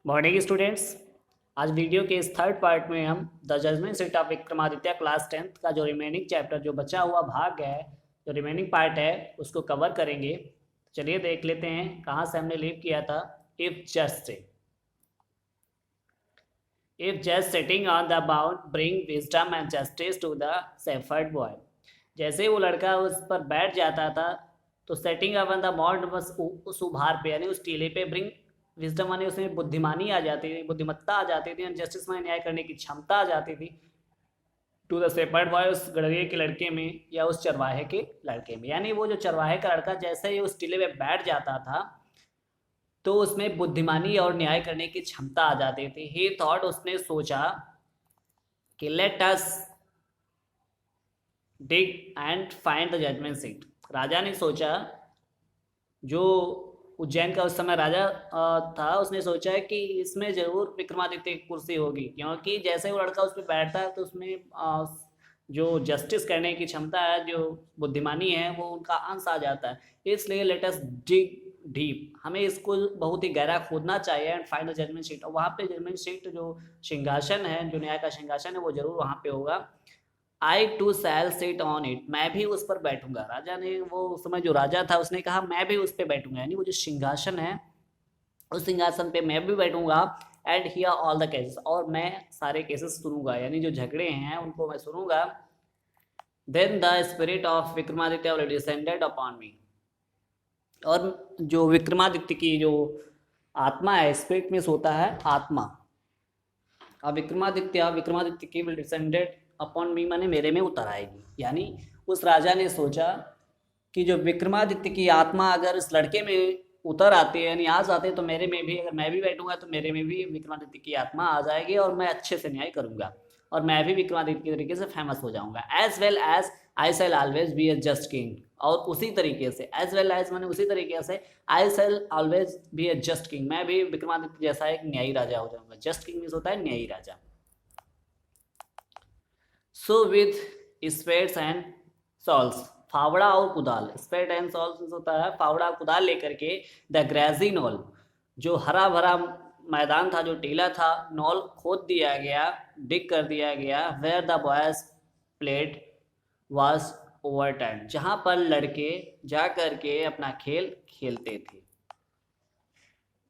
Morning students. आज video के इस थर्ड पार्ट में हम the judgement seat of Vikramaditya class 10th का जो रिमेनिंग चैप्टर जो बचा हुआ भाग है, जो रिमेनिंग पार्ट है उसको कवर करेंगे। चलिए देख लेते हैं कहाँ से हमने लीव किया था। इफ जस्ट से if just sitting on the bound bring wisdom and justice to the shepherd boy. जैसे वो लड़का उस पर बैठ जाता था तो सेटिंग ऑन द बाउंड बस उस उभार पे यानी उस टीले पे ब्रिंग विजडम माने उसमें बुद्धिमानी आ जाती थी, बुद्धिमत्ता आ जाती थी, एंड जस्टिस में न्याय करने की क्षमता आ जाती थी टू द सेपर्ड बॉय, उस गड़रिए के लड़के में या उस चरवाहे के लड़के में। यानी वो जो चरवाहे का लड़का जैसे ही उस टीले पे बैठ जाता था तो उसमें बुद्धिमानी और न्याय करने की क्षमता आ जाती थी। ही थॉट, उसने सोचा कि let us dig and find the judgement seat. राजा ने सोचा, जो उज्जैन का उस समय राजा था, उसने सोचा है कि इसमें जरूर विक्रमादित्य की कुर्सी होगी, क्योंकि जैसे वो लड़का उस पर बैठता है तो उसमें जो जस्टिस करने की क्षमता है, जो बुद्धिमानी है, वो उनका अंश आ जाता है। इसलिए लेट अस डिग डीप, हमें इसको बहुत ही गहरा खोदना चाहिए and find the judgement seat. और वहाँ पे जजमेंट सीट, जो सिंहासन है, जो न्याय का सिंहासन है, वो जरूर वहाँ पे होगा। I too shall sit on it, मैं भी उस पर बैठूंगा। राजा ने, वो उस समय जो राजा था, उसने कहा मैं भी उस पर बैठूंगा, यानी वो जो सिंहासन है उस सिंहासन पे मैं भी बैठूंगा। And here all the cases, और मैं सारे केसेस सुनूंगा, यानी जो झगड़े हैं उनको मैं सुनूंगा। Then the spirit of Vikramaditya will descended upon me, और जो विक्रमादित्य की जो आत्मा है, स्पिरिट में होता है आत्मा, और विक्रमादित्य की विल डिसेंडेड अपॉन मी माने मेरे में उतर आएगी। यानी उस राजा ने सोचा कि जो विक्रमादित्य की आत्मा अगर इस लड़के में उतर आती है, यानी आ जाते, तो मेरे में भी, अगर मैं भी बैठूंगा तो मेरे में भी विक्रमादित्य की आत्मा आ जाएगी और मैं अच्छे से न्याय करूंगा और मैं भी विक्रमादित्य के तरीके से फेमस हो जाऊंगा। As well as I shall always be a just king, और उसी तरीके से, एज वेल एज माने उसी तरीके से, I shall always be a just king, मैं भी विक्रमादित्य जैसा एक न्यायी राजा हो जाऊंगा। जस्ट किंग मीन्स होता है न्यायी राजा। So with spades and shovels, फावड़ा और कुदाल, स्पेड एंड सॉल्स होता है फावड़ा कुदाल लेकर के, द ग्रेजी नॉल, जो हरा भरा मैदान था, जो टीला था, नॉल खोद दिया गया, डिग कर दिया गया। Where the boys played was overturn, जहां पर लड़के जा करके अपना खेल खेलते थे।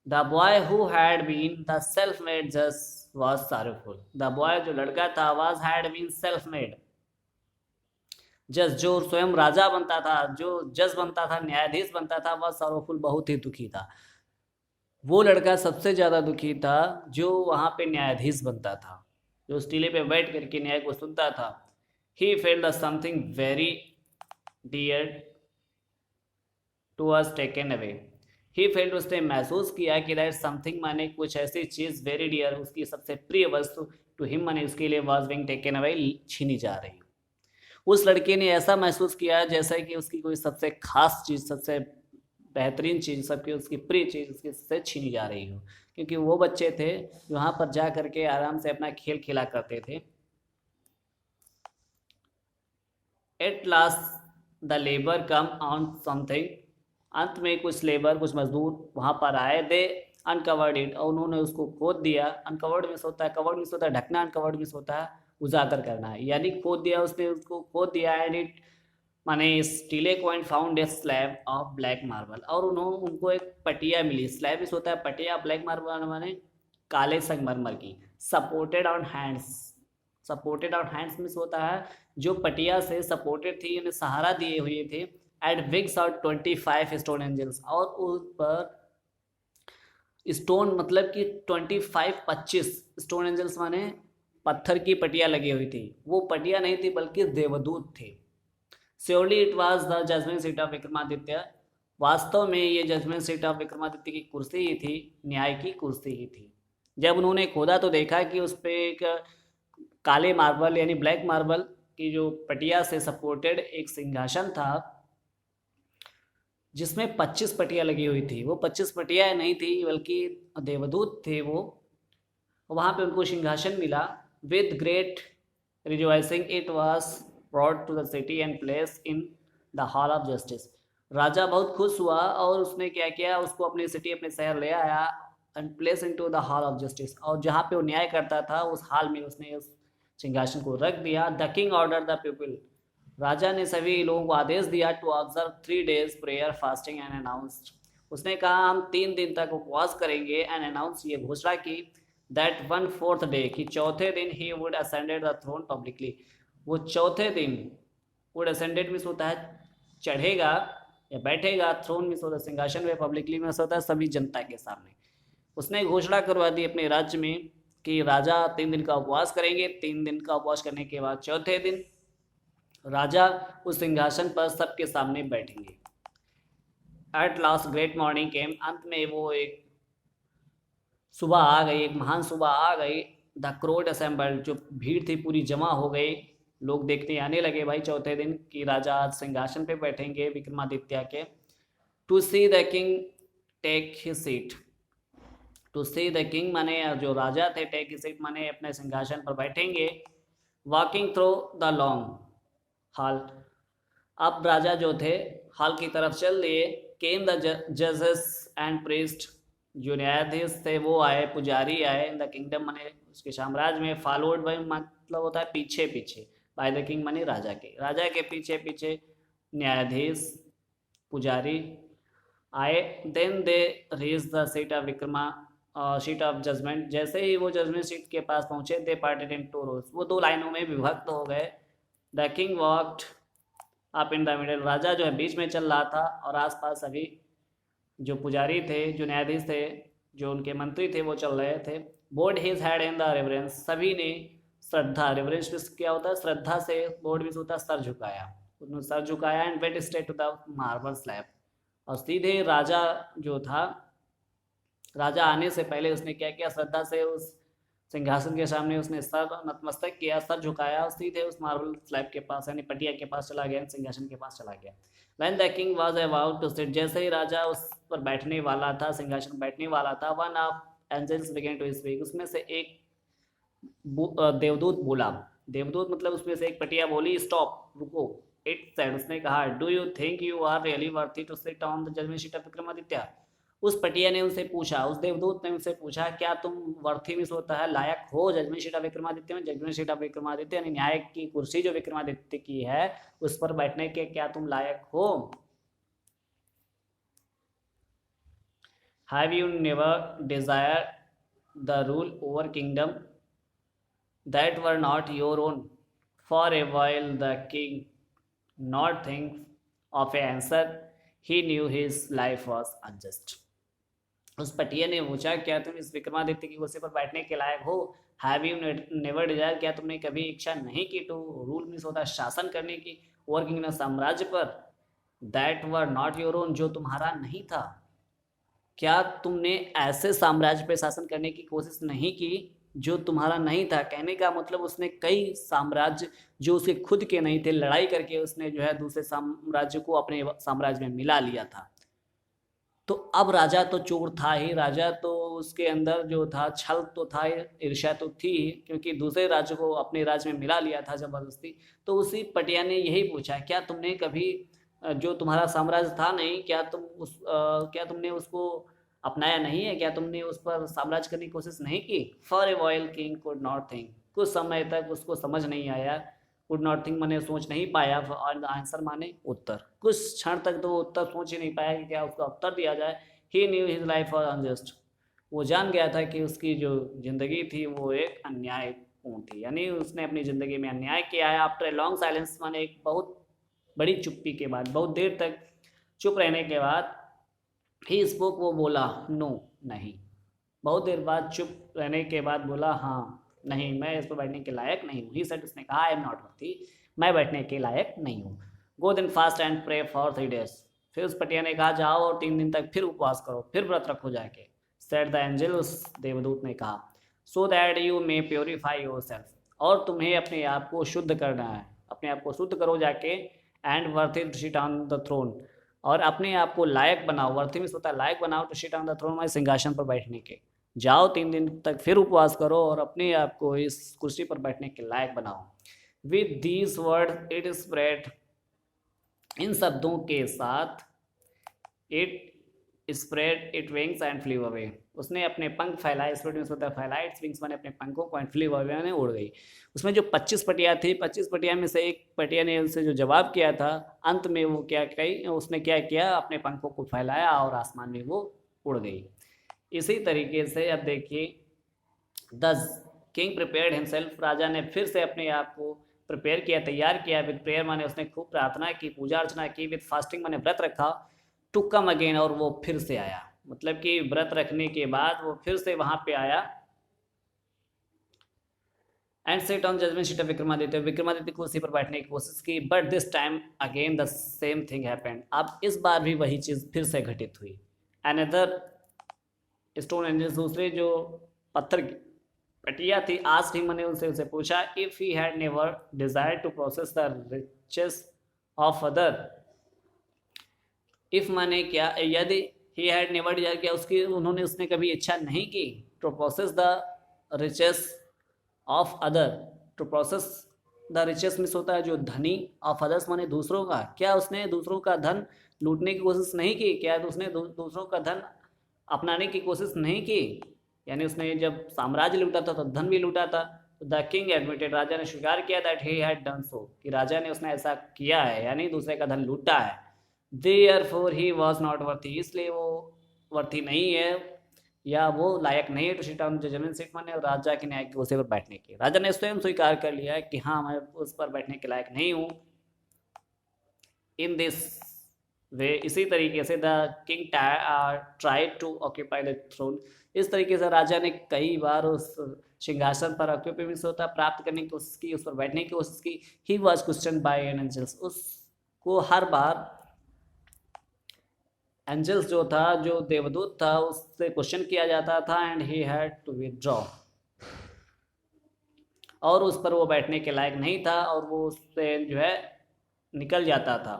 The boy who had been the self made जज वाज sorrowful, द बॉय जो लड़का था, was had been self made जज, जो स्वयं राजा बनता था, जो जज बनता था, न्यायाधीश बनता था, वह sorrowful बहुत ही दुखी था। वो लड़का सबसे ज्यादा दुखी था जो वहां पे न्यायाधीश बनता था, जो उस टीले पे बैठ करके न्याय को सुनता था। He felt something very dear to us taken away, he felt, उसने महसूस किया कि दैट समथिंग माने कुछ ऐसी चीज, वेरी डियर, उसकी सबसे प्रिय वस्तु, टू हिम माने उसके लिए, वाज बीइंग टेकन अवे, छीनी जा रही। उस लड़के ने ऐसा महसूस किया जैसा कि उसकी कोई सबसे खास चीज, सबसे बेहतरीन चीज, सबकी उसकी प्रिय चीज उसकी से छीनी जा रही हो, क्योंकि वो बच्चे थे जो वहां पर जा करके आराम से अपना खेल खेला करते थे। At last the labour come on something, अंत में कुछ लेबर, कुछ मजदूर वहां पर आए। दे अनकवर्ड इट, और उन्होंने उसको खोद दिया। अनकवर्ड मिस होता है, कवर्ड मिस होता है ढकना, अनकवर्ड मिस होता है उजागर करना है, यानी खोद दिया, उसने उसको खोद दिया। एंड इट माने इस टीले को, and found a slab of black marble, और उनको एक पटिया मिली। स्लैब इस होता है पटिया, ब्लैक मार्बल माने काले संगमरमर की। Supported on hands, supported on hands means होता है जो पटिया से सपोर्टेड थी, उन्हें सहारा दिए हुए थे। एट विग्स और 25 स्टोन एंजल्स, और उस पर स्टोन मतलब कि 25 स्टोन एंजल्स माने पत्थर की पटिया लगी हुई थी। वो पटिया नहीं थी बल्कि देवदूत थे। Surely it was the judgement seat of Vikramaditya, वास्तव में ये जजमेंट सीट ऑफ विक्रमादित्य की कुर्सी ही थी, न्याय की कुर्सी ही थी। जब उन्होंने खोदा तो देखा कि उस पर एक काले मार्बल यानी ब्लैक मार्बल की जो पटिया से सपोर्टेड एक सिंहासन था, जिसमें 25 पटिया लगी हुई थी। वो 25 पटिया नहीं थी बल्कि देवदूत थे वो। वहां पे उनको सिंहासन मिला। With great rejoicing it was brought to the city and place in the hall of justice, राजा बहुत खुश हुआ और उसने क्या किया, उसको अपनी सिटी, अपने शहर ले आया and place into the hall of justice, और जहाँ पे वो न्याय करता था उस हाल में उसने उस सिंहासन को रख दिया। The king order the people, राजा ने सभी लोगों को आदेश दिया to observe 3 days prayer fasting and announced, उसने कहा हम 3 दिन तक उपवास करेंगे एंड अनाउंस, ये घोषणा की दैट 1/4 डे, कि चौथे दिन he would ascended the throne publicly, वो चौथे दिन वुड असेंडेड मीन्स होता है चढ़ेगा या बैठेगा, थ्रोन मीन्स होता है सिंहासन में, पब्लिकली मीन्स होता है सभी जनता के सामने। उसने घोषणा करवा दी अपने राज्य में कि राजा 3 दिन का उपवास करेंगे, 3 दिन का उपवास करने के बाद चौथे दिन राजा उस सिंहासन पर सबके सामने बैठेंगे। एट लास्ट ग्रेट मॉर्निंग केम, अंत में वो एक सुबह आ गई, एक महान सुबह आ गई। द क्राउड असेंबल्ड, जो भीड़ थी पूरी जमा हो गई, लोग देखने आने लगे भाई चौथे दिन कि राजा आज सिंहासन पे बैठेंगे विक्रमादित्य के। To see the king take his seat, to see the king माने जो राजा थे, टेक हिज सीट माने अपने सिंहासन पर बैठेंगे। Walking through the long haul, अब राजा जो थे हॉल की तरफ चल दिए। केम द जजेस एंड प्रीस्ट, जो न्यायाधीश थे वो आए, पुजारी आए। इन द किंगडम माने उसके साम्राज्य में, फॉलोड बाय मतलब होता है पीछे पीछे, बाय द किंग माने राजा के पीछे पीछे न्यायाधीश पुजारी आए। Then they reach the seat of Vikrama seat of judgement, जैसे ही वो जजमेंट सीट के पास पहुंचे, दे पार्टेड इन 2 rows, वो 2 लाइनों में विभक्त हो गए। The king walked up in the middle, राजा जो है बीच में चल रहा था और आसपास सभी जो पुजारी थे, जो न्यायाधीश थे, जो उनके मंत्री थे वो चल रहे थे। Board his had in the reverence, सभी ने श्रद्धा, रेवरेंस क्या होता है श्रद्धा से, बोर्ड भी होता है सर झुकाया, उन्होंने सर झुकाया। And went straight to the marble slab, और सीधे राजा जो था, राजा आने से पहले उसने क्या किया, श्रद्धा से उस सिंहासन के सामने उसने सर नतमस्तक किया, सर झुकाया और सीधे उस मार्बल स्लैब के पास यानी पटिया के पास चला गया, सिंहासन के पास चला गया। When the king was about to sit, जैसे ही राजा उस पर बैठने वाला था, सिंहासन पर बैठने वाला था, one of angels began to speak, उसमें से एक देवदूत बोला, देवदूत मतलब उसमें से एक पटिया बोली, स्टॉप रुको। इट सेड, उसने कहा, do you think you are really worthy to sit on the judgement seat of Vikramaditya, उस पटिया ने उनसे पूछा, उस देवदूत ने उनसे पूछा, क्या तुम वर्थी में होता है लायक हो जजमेंट सीट ऑफ विक्रमादित्य में, जजमेंट सीट ऑफ विक्रमादित्य यानी न्याय की कुर्सी जो विक्रमादित्य की है उस पर बैठने के क्या तुम लायक हो। Have you never Dzire the rule over kingdom that were not your own, for a while the king not think of A answer, he knew his life was unjust, उस पटिया ने पूछा, क्या तुम इस विक्रमादित्य की कुर्सी पर बैठने के लायक हो। हैव यू नेवर डिजायर, क्या तुमने कभी इच्छा नहीं की टू रूल मीन्स होता है शासन करने की, ओवर किंगडम साम्राज्य पर, that were not your own जो तुम्हारा नहीं था, क्या तुमने ऐसे साम्राज्य पर शासन करने की कोशिश नहीं की जो तुम्हारा नहीं था। कहने का मतलब उसने कई साम्राज्य जो उसके खुद के नहीं थे लड़ाई करके उसने जो है दूसरे साम्राज्य को अपने साम्राज्य में मिला लिया था। तो अब राजा तो चोर था ही, राजा तो उसके अंदर जो था छल तो था, ईर्ष्या तो थी ही, क्योंकि दूसरे राज्य को अपने राज्य में मिला लिया था जबरदस्ती। तो उसी पटिया ने यही पूछा, क्या तुमने कभी जो तुम्हारा साम्राज्य था नहीं, क्या तुमने उसको अपनाया नहीं है, क्या तुमने उस पर साम्राज्य करने की कोशिश नहीं की। For a royal king could not think, कुछ समय तक उसको समझ नहीं आया, कुड नॉट थिंक माने सोच नहीं पाया, और आंसर माने उत्तर, कुछ क्षण तक तो वो उत्तर सोच ही नहीं पाया कि क्या उसका उत्तर दिया जाए। He knew his life was unjust, वो जान गया था कि उसकी जो जिंदगी थी वो एक अन्यायपूर्ण थी, यानी उसने अपनी ज़िंदगी में अन्याय किया है। आफ्टर ए लॉन्ग साइलेंस माने एक बहुत बड़ी चुप्पी के बाद, बहुत देर तक चुप रहने के बाद, ही स्पोक वो बोला, नो नहीं, बहुत देर बाद चुप रहने के बाद बोला, हाँ नहीं मैं इस पर बैठने के लायक नहीं हूँ। ही सेड, उसने कहा, आई एम नॉट वर्दी, मैं बैठने के लायक नहीं हूँ। Go then fast and pray for 3 days, फिर उस पटिया ने कहा जाओ और 3 दिन तक फिर उपवास करो, फिर व्रत रखो जाके। सेड द एंजल, उस देवदूत ने कहा, so that you may purify your self, और तुम्हें अपने आप को शुद्ध करना है, अपने आप को शुद्ध करो जाके। And worth to sit on the throne, और अपने आप को लायक बनाओ, वर्थ में होता है लायक बनाओ, to sit on the throne में सिंहासन पर बैठने के। जाओ 3 दिन तक फिर उपवास करो और अपने आप को इस कुर्सी पर बैठने के लायक बनाओ। With these word it spread, इन शब्दों के साथ, it spread it wings and flew away, उसने अपने पंख फैलाए, स्प्रेड मीन्स होता है फैलाए, इट्स विंग्स मैंने अपने पंखों को, एंड फ्लीव अवे ने उड़ गई। उसमें जो 25 पटिया थी, 25 पटिया में से एक पटिया ने उसे जो जवाब किया था, अंत में वो क्या कही, उसने क्या किया, अपने पंखों को फैलाया और आसमान में वो उड़ गई। इसी तरीके से अब देखिए, द किंग प्रिपेयर्ड हिमसेल्फ, राजा ने फिर से अपने आप को प्रिपेयर किया, तैयार किया, विद प्रेयर माने उसने खूब प्रार्थना की, पूजा अर्चना की, विद फास्टिंग माने व्रत रखा, टू कम अगेन, और वो फिर से आया, मतलब कि व्रत रखने के बाद वो फिर से वहां पे आया। And set on judgement seat of Vikramaditya, Vikramaditya कुर्सी पर बैठने की कोशिश की, but this time again the same thing happened, अब इस बार भी वही चीज फिर से घटित हुई। अनदर स्टोन एंजल्स, दूसरे जो पत्थर की पटिया थी, आज ही मैंने उनसे पूछा, if he had never desire to process the riches of other, if माने क्या, यदि ही हैड नेवर डिजायर किया, उसकी उन्होंने उसने कभी इच्छा नहीं की, to process the riches of other, to process the riches miss होता है जो धनी, ऑफ अदर्स माने दूसरों का, क्या उसने दूसरों का धन लूटने की कोशिश नहीं की, क्या उसने दूसरों का धन अपनाने की कोशिश नहीं की, यानी उसने जब साम्राज्य लूटा था तो धन भी लूटा था। द किंग एडमिटेड, राजा ने स्वीकार किया, that he had done so, कि राजा ने उसने ऐसा किया है, यानी दूसरे का धन लूटा है। Therefore he was not worthy, इसलिए वो वर्थी नहीं है, या वो लायक नहीं है, to sit on judgement seat माने राजा के न्याय की कुर्सी पर बैठने की। राजा ने स्वयं स्वीकार कर लिया है कि हाँ, मैं उस पर बैठने के लायक नहीं हूँ। इन दिस वे, इसी तरीके से the king tried to occupy the throne, इस तरीके से राजा ने कई बार उस सिंहासन पर ऑक्यूपेशन होता प्राप्त करने की कोशिश की, उस पर बैठने की कोशिश की। He was question by an angels, उसको हर बार एंजल्स जो था, जो देवदूत था, उससे क्वेश्चन किया जाता था, and he had to withdraw, और उस पर वो बैठने के लायक नहीं था, और वो उससे जो है निकल जाता था।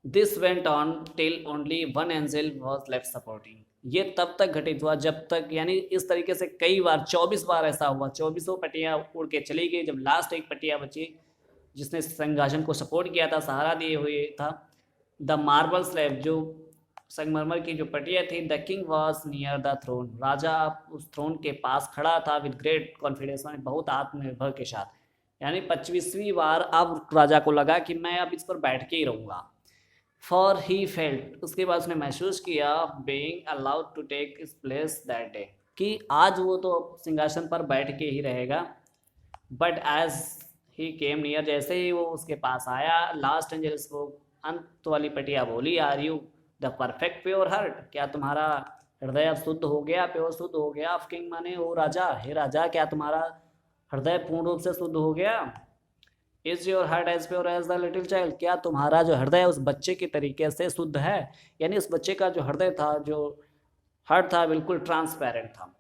This went on till only one angel was left supporting, ये तब तक घटित हुआ जब तक, यानी इस तरीके से कई बार 24 बार ऐसा हुआ, 24 पटिया उड़ के चली गई, जब लास्ट एक पटिया बची जिसने सिंहासन को सपोर्ट किया था, सहारा दिए हुए था, द मार्बल स्लैब, जो संगमरमर की जो पटिया थी, the king was near the throne, राजा उस थ्रोन के पास खड़ा था, विद ग्रेट कॉन्फिडेंस, बहुत आत्मनिर्भर के साथ, यानी 25वीं बार अब राजा को लगा कि मैं अब इस पर बैठ के ही रहूँगा। फॉर ही फेल्ट, उसके बाद उसने महसूस किया, being allowed to take his place that day, कि आज वो तो सिंहासन पर बैठ के ही रहेगा। But as he came near, जैसे ही वो उसके पास आया, लास्ट एंजल्स को, अंत वाली पटिया बोली, are you the perfect pure heart, क्या तुम्हारा हृदय अब शुद्ध हो गया, प्योर शुद्ध हो गया, ऑफ किंग माने ओ राजा, हे राजा, क्या तुम्हारा हृदय पूर्ण रूप से शुद्ध हो गया। Is your heart as pure as the little child, क्या तुम्हारा जो हृदय उस बच्चे के तरीके से शुद्ध है, यानी उस बच्चे का जो हृदय था, जो हार्ट था, बिल्कुल ट्रांसपेरेंट था।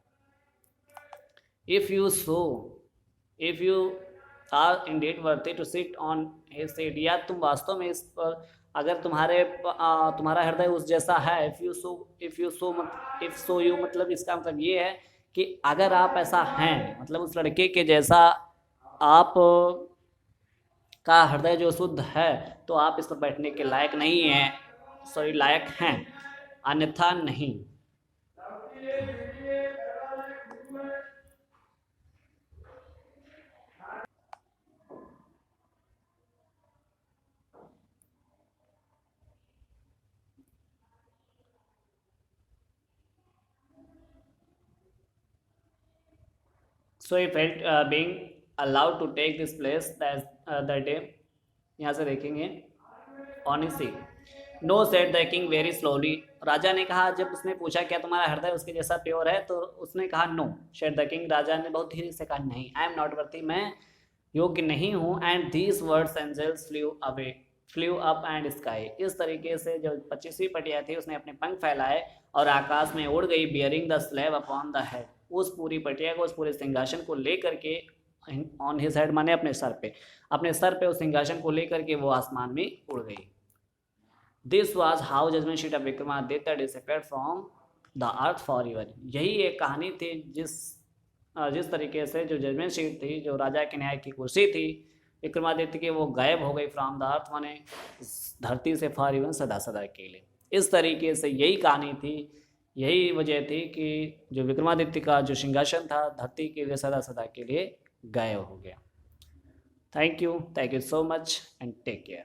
If you are indeed worthy to sit on his seat, या तुम वास्तव में इस पर, अगर तुम्हारा हृदय उस जैसा है, इफ सो यू मतलब इसका मतलब ये है कि अगर आप ऐसा हैं, मतलब उस लड़के के जैसा आप का हृदय जो शुद्ध है, तो आप इस पर बैठने के लायक नहीं हैं, सॉरी लायक हैं, अन्यथा नहीं। So he felt being allowed to take this place that day, यहाँ से देखेंगे, on he seat. No said the king very slowly, राजा ने कहा, जब उसने पूछा क्या तुम्हारा हृदय उसके जैसा प्योर है, तो उसने कहा नो। सेड द किंग, राजा ने बहुत धीरे से कहा, नहीं, आई एम नॉट वर्दी, मैं योग्य नहीं हूँ। And these words angels flew up and sky, इस तरीके से जो 25वीं पटिया थी, उसने अपने पंख फैलाए और आकाश में उड़ गई, bearing the slab upon the head, उस पूरी पटिया को, उस पूरे सिंहासन को लेकर के, ऑन हिज हेड माने अपने सर पे उस सिंहासन को लेकर के वो आसमान में उड़ गई। This was how judgement sheet of Vikramaditya disappeared from the earth forever, यही एक कहानी थी जिस तरीके से जो जजमेंट शीट थी, जो राजा के न्याय की कुर्सी थी विक्रमादित्य की, वो गायब हो गई फ्रॉम द अर्थ माने धरती से, फॉर एवर सदा सदा के लिए। इस तरीके से यही कहानी थी, यही वजह थी कि जो विक्रमादित्य का जो सिंहासन था धरती के लिए सदा सदा के लिए गायब हो गया। Thank you so much and take care.